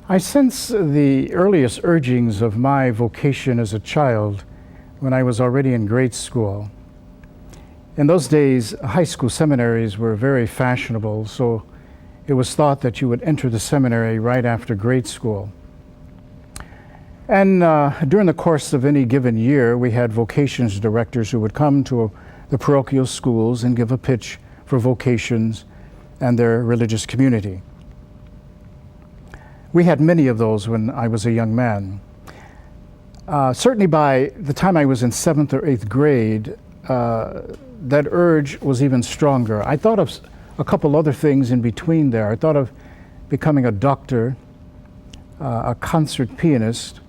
I sense the earliest urgings of my vocation as a child when I was already in grade school. In those days, high school seminaries were very fashionable, so it was thought that you would enter the seminary right after grade school. And during the course of any given year, we had vocations directors who would come to the parochial schools and give a pitch for vocations and their religious community. We had many of those when I was a young man. Certainly by the time I was in 7th or 8th grade, that urge was even stronger. I thought of a couple other things in between there. I thought of becoming a doctor, a concert pianist,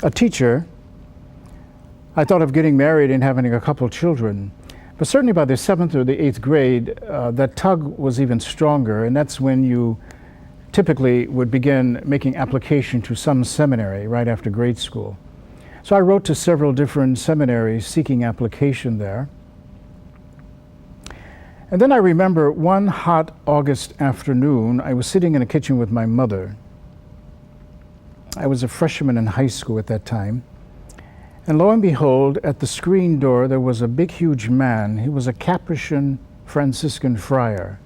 a teacher. I thought of getting married and having a couple children. But certainly by the 7th or the 8th grade, that tug was even stronger, and that's when you typically would begin making application to some seminary right after grade school. So I wrote to several different seminaries seeking application there. And then I remember one hot August afternoon, I was sitting in the kitchen with my mother. I was a freshman in high school at that time. And lo and behold, at the screen door, there was a big, huge man. He was a Capuchin Franciscan friar.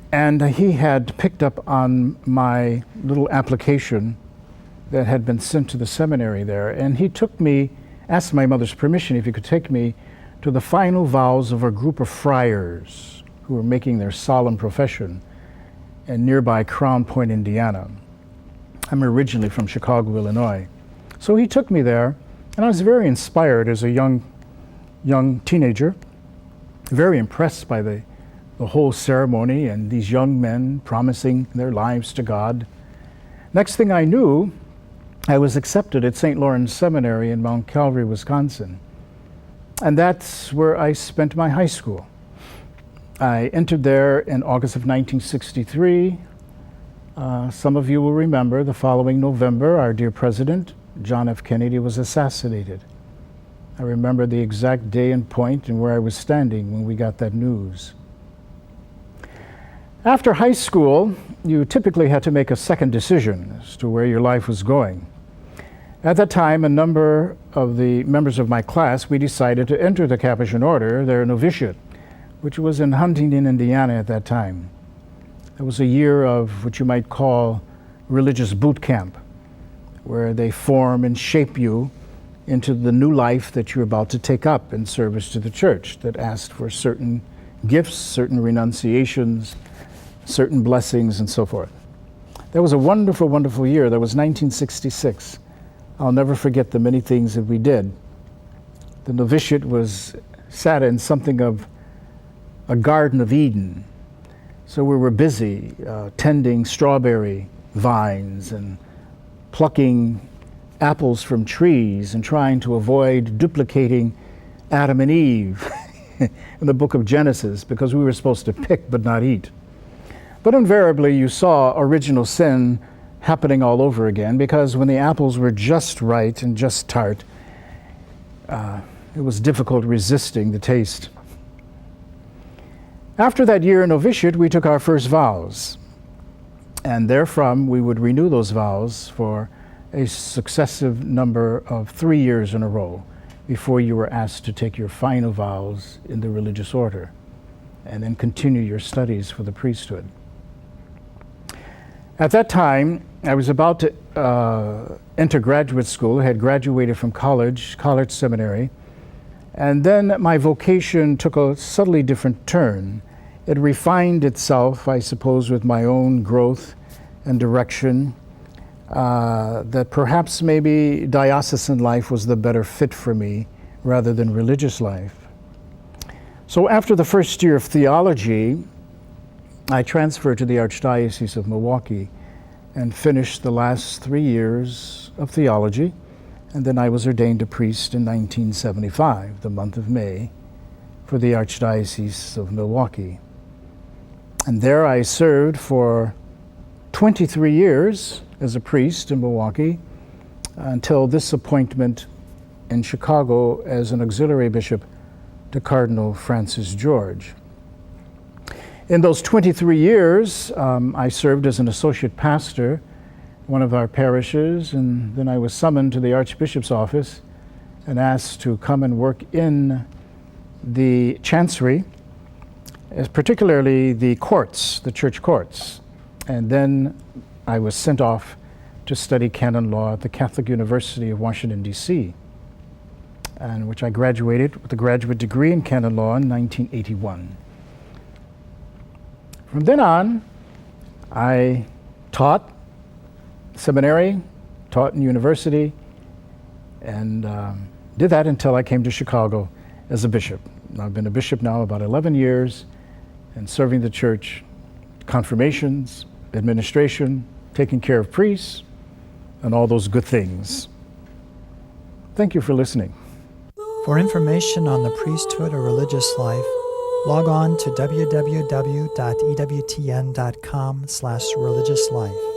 And he had picked up on my little application that had been sent to the seminary there. And he took me, asked my mother's permission if he could take me to the final vows of a group of friars who were making their solemn profession in nearby Crown Point, Indiana. I'm originally from Chicago, Illinois. So he took me there, and I was very inspired as a young teenager, very impressed by the whole ceremony and these young men promising their lives to God. Next thing I knew, I was accepted at St. Lawrence Seminary in Mount Calvary, Wisconsin. And that's where I spent my high school. I entered there in August of 1963. Some of you will remember the following November, our dear President, John F. Kennedy, was assassinated. I remember the exact day and point and where I was standing when we got that news. After high school, you typically had to make a second decision as to where your life was going. At that time, a number of the members of my class, we decided to enter the Capuchin Order, their novitiate, which was in Huntington, Indiana at that time. It was a year of what you might call religious boot camp, where they form and shape you into the new life that you're about to take up in service to the church, that asked for certain gifts, certain renunciations, certain blessings, and so forth. That was a wonderful, wonderful year. That was 1966. I'll never forget the many things that we did. The novitiate sat in something of a Garden of Eden. So we were busy tending strawberry vines and plucking apples from trees and trying to avoid duplicating Adam and Eve in the book of Genesis, because we were supposed to pick but not eat. But invariably you saw original sin happening all over again, because when the apples were just right and just tart, it was difficult resisting the taste. After that year in novitiate, we took our first vows, and therefrom we would renew those vows for a successive number of 3 years in a row before you were asked to take your final vows in the religious order and then continue your studies for the priesthood. At that time, I was about to enter graduate school, had graduated from college seminary, and then my vocation took a subtly different turn. It refined itself, I suppose, with my own growth and direction, that perhaps maybe diocesan life was the better fit for me rather than religious life. So after the first year of theology, I transferred to the Archdiocese of Milwaukee and finished the last 3 years of theology, and then I was ordained a priest in 1975, the month of May, for the Archdiocese of Milwaukee. And there I served for 23 years as a priest in Milwaukee until this appointment in Chicago as an auxiliary bishop to Cardinal Francis George. In those 23 years, I served as an associate pastor in one of our parishes, and then I was summoned to the Archbishop's office and asked to come and work in the chancery, particularly the courts, the church courts. And then I was sent off to study canon law at the Catholic University of Washington, D.C., and which I graduated with a graduate degree in canon law in 1981. From then on, I taught seminary, taught in university, and did that until I came to Chicago as a bishop. I've been a bishop now about 11 years and serving the church, confirmations, administration, taking care of priests, and all those good things. Thank you for listening. For information on the priesthood or religious life, log on to www.ewtn.com/religiouslife.